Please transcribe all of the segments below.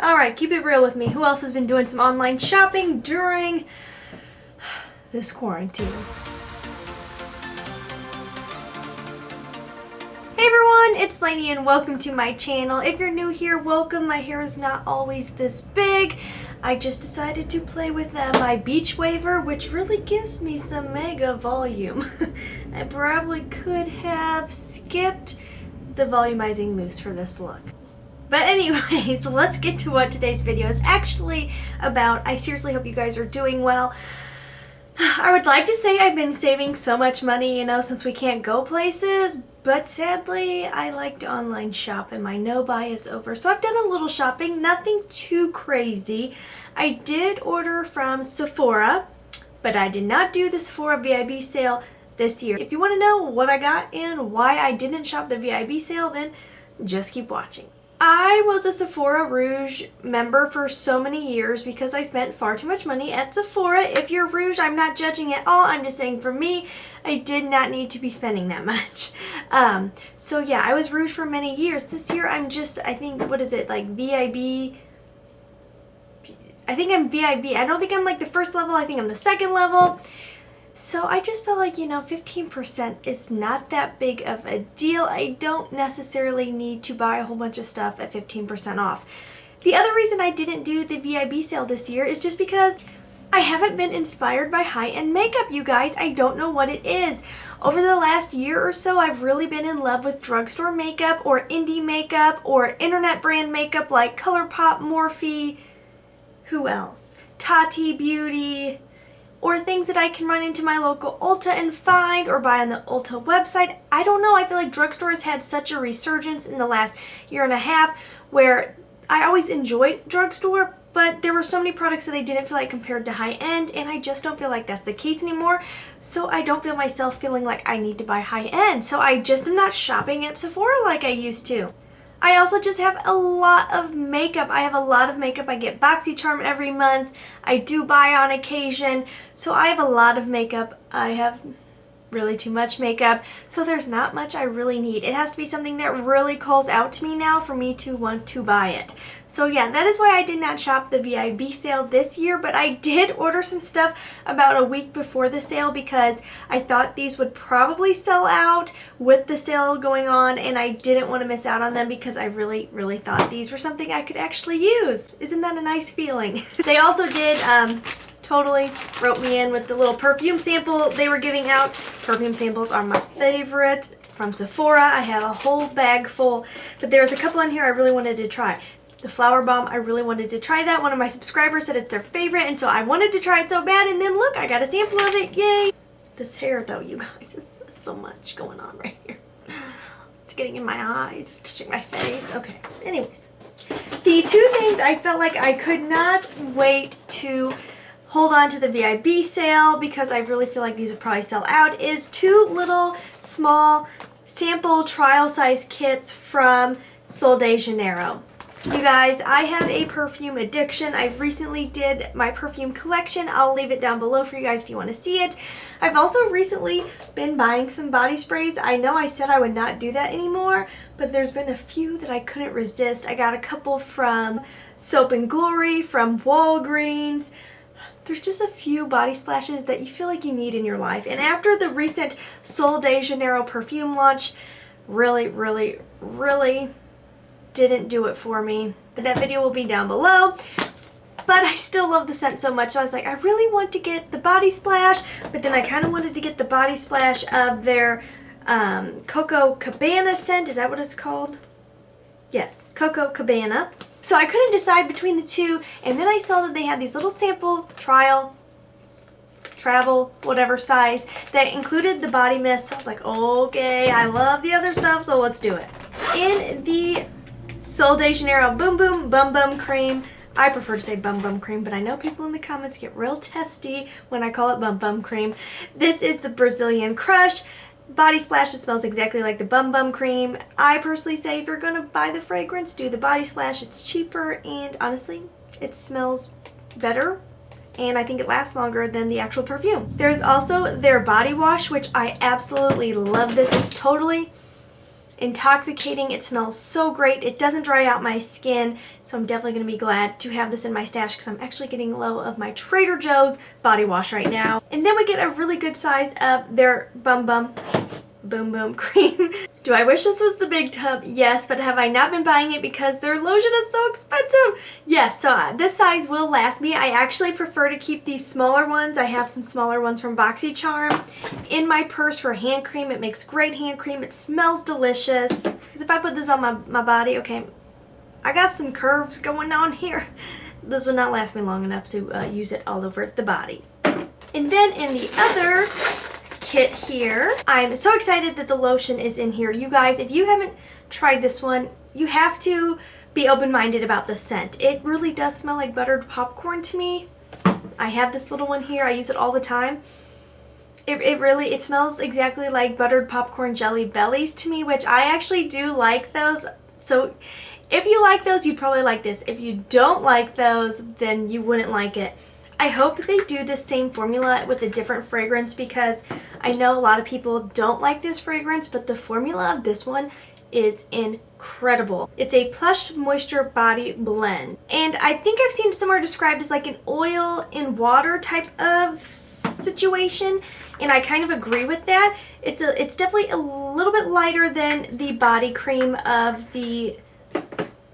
Alright, keep it real with me. Who else has been doing some online shopping during this quarantine? Hey everyone, it's Laynie and welcome to my channel. If you're new here, welcome. My hair is not always this big. I just decided to play with my beach waver, which really gives me some mega volume. I probably could have skipped the volumizing mousse for this look. But anyways, let's get to what today's video is actually about. I seriously hope you guys are doing well. I would like to say I've been saving so much money, since we can't go places, but sadly I like to online shop and my no buy is over. So I've done a little shopping, nothing too crazy. I did order from Sephora, but I did not do the Sephora VIB sale this year. If you want to know what I got and why I didn't shop the VIB sale, then just keep watching. I was a Sephora Rouge member for so many years because I spent far too much money at Sephora. If you're Rouge, I'm not judging at all. I'm just saying for me, I did not need to be spending that much. So yeah, I was Rouge for many years. This year I'm just, I think, what is it, like VIB? I think I'm VIB. I don't think I'm like the first level. I think I'm the second level. So I just felt like, 15% is not that big of a deal. I don't necessarily need to buy a whole bunch of stuff at 15% off. The other reason I didn't do the VIB sale this year is just because I haven't been inspired by high-end makeup, you guys. I don't know what it is. Over the last year or so, I've really been in love with drugstore makeup or indie makeup or internet brand makeup like ColourPop, Morphe, who else? Tati Beauty, or things that I can run into my local Ulta and find or buy on the Ulta website. I don't know, I feel like drugstores had such a resurgence in the last year and a half where I always enjoyed drugstore, but there were so many products that I didn't feel like compared to high-end, and I just don't feel like that's the case anymore. So I don't feel myself feeling like I need to buy high-end. So I just am not shopping at Sephora like I used to. I also just have a lot of makeup. I have a lot of makeup. I get BoxyCharm every month. I do buy on occasion. So I have a lot of makeup. I have really too much makeup. So there's not much I really need. It has to be something that really calls out to me now for me to want to buy it. So yeah, that is why I did not shop the VIB sale this year, but I did order some stuff about a week before the sale because I thought these would probably sell out with the sale going on, and I didn't want to miss out on them because I really, really thought these were something I could actually use. Isn't that a nice feeling? They also did totally wrote me in with the little perfume sample they were giving out. Perfume samples are my favorite from Sephora. I have a whole bag full, but there's a couple in here I really wanted to try. The Flower Bomb, I really wanted to try that. One of my subscribers said it's their favorite, and so I wanted to try it so bad, and then look, I got a sample of it. Yay! This hair though, you guys, is so much going on right here. It's getting in my eyes, it's touching my face. Okay, anyways. The two things I felt like I could not wait to hold on to the VIB sale because I really feel like these would probably sell out is two little small sample trial size kits from Sol de Janeiro. You guys, I have a perfume addiction. I recently did my perfume collection. I'll leave it down below for you guys if you want to see it. I've also recently been buying some body sprays. I know I said I would not do that anymore, but there's been a few that I couldn't resist. I got a couple from Soap and Glory, from Walgreens. There's just a few body splashes that you feel like you need in your life. And after the recent Sol de Janeiro perfume launch, really, really, really didn't do it for me. That video will be down below. But I still love the scent so much. So I was like, I really want to get the body splash, but then I kind of wanted to get the body splash of their Coco Cabana scent. Is that what it's called? Yes, Coco Cabana. So I couldn't decide between the two, and then I saw that they had these little sample trial travel whatever size that included the body mist. So I was like, okay, I love the other stuff, so let's do it. In the Sol de Janeiro Boom Boom Bum Bum Cream, I prefer to say Bum Bum Cream, but I know people in the comments get real testy when I call it Bum Bum Cream. This is the Brazilian Crush body splash. It smells exactly like the Bum Bum Cream. I personally say if you're gonna buy the fragrance, do the body splash. It's cheaper, and honestly, it smells better, and I think it lasts longer than the actual perfume. There's also their body wash, which I absolutely love this. intoxicating. It smells so great. It doesn't dry out my skin, so I'm definitely going to be glad to have this in my stash because I'm actually getting low of my Trader Joe's body wash right now. And then we get a really good size of their Boom Boom cream. Do I wish this was the big tub? Yes, but have I not been buying it because their lotion is so expensive? Yes, so this size will last me. I actually prefer to keep these smaller ones. I have some smaller ones from BoxyCharm in my purse for hand cream. It makes great hand cream. It smells delicious. Because if I put this on my body, okay, I got some curves going on here. This will not last me long enough to use it all over the body. And then in the other kit here, I'm so excited that the lotion is in here. You guys, if you haven't tried this one, you have to be open-minded about the scent. It really does smell like buttered popcorn to me. I have this little one here. I use it all the time. It smells exactly like buttered popcorn jelly bellies to me, which I actually do like those. So if you like those, you'd probably like this. If you don't like those, then you wouldn't like it. I hope they do the same formula with a different fragrance because I know a lot of people don't like this fragrance, but the formula of this one is incredible. It's a Plush Moisture Body Blend. And I think I've seen it somewhere described as like an oil in water type of situation. And I kind of agree with that. It's definitely a little bit lighter than the body cream of the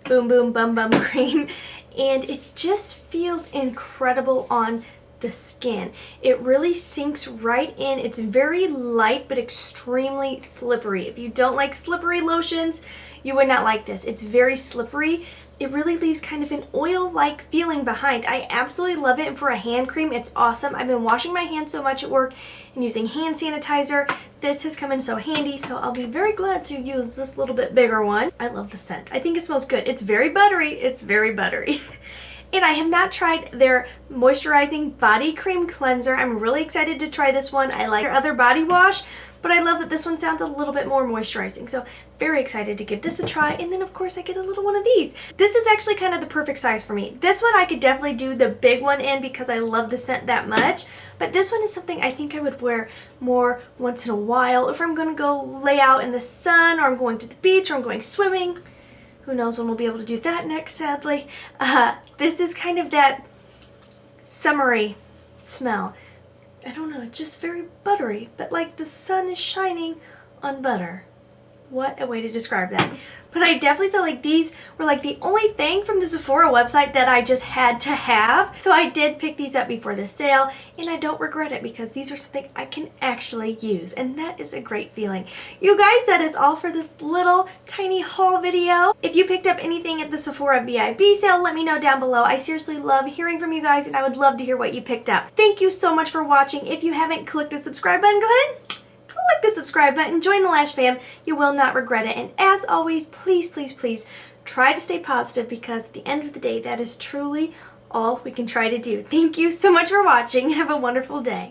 Boom Boom Bum Bum cream. And it just feels incredible on the skin. It really sinks right in. It's very light but extremely slippery. If you don't like slippery lotions, you would not like this. It's very slippery. It really leaves kind of an oil-like feeling behind. I absolutely love it, and for a hand cream, it's awesome. I've been washing my hands so much at work and using hand sanitizer. This has come in so handy, so I'll be very glad to use this little bit bigger one. I love the scent. I think it smells good. It's very buttery. It's very buttery. And I have not tried their moisturizing body cream cleanser. I'm really excited to try this one. I like their other body wash, but I love that this one sounds a little bit more moisturizing. So very excited to give this a try. And then of course I get a little one of these. This is actually kind of the perfect size for me. This one I could definitely do the big one in because I love the scent that much. But this one is something I think I would wear more once in a while. If I'm going to go lay out in the sun, or I'm going to the beach, or I'm going swimming. Who knows when we'll be able to do that next, sadly. This is kind of that summery smell. I don't know, it's just very buttery, but like the sun is shining on butter. What a way to describe that. But I definitely feel like these were like the only thing from the Sephora website that I just had to have. So I did pick these up before the sale, and I don't regret it because these are something I can actually use, and that is a great feeling. You guys, that is all for this little tiny haul video. If you picked up anything at the Sephora VIB sale, let me know down below. I seriously love hearing from you guys, and I would love to hear what you picked up. Thank you so much for watching. If you haven't clicked the subscribe button, go ahead and click the subscribe button, join the Lash fam. You will not regret it. And as always, please, please, please try to stay positive because at the end of the day, that is truly all we can try to do. Thank you so much for watching. Have a wonderful day.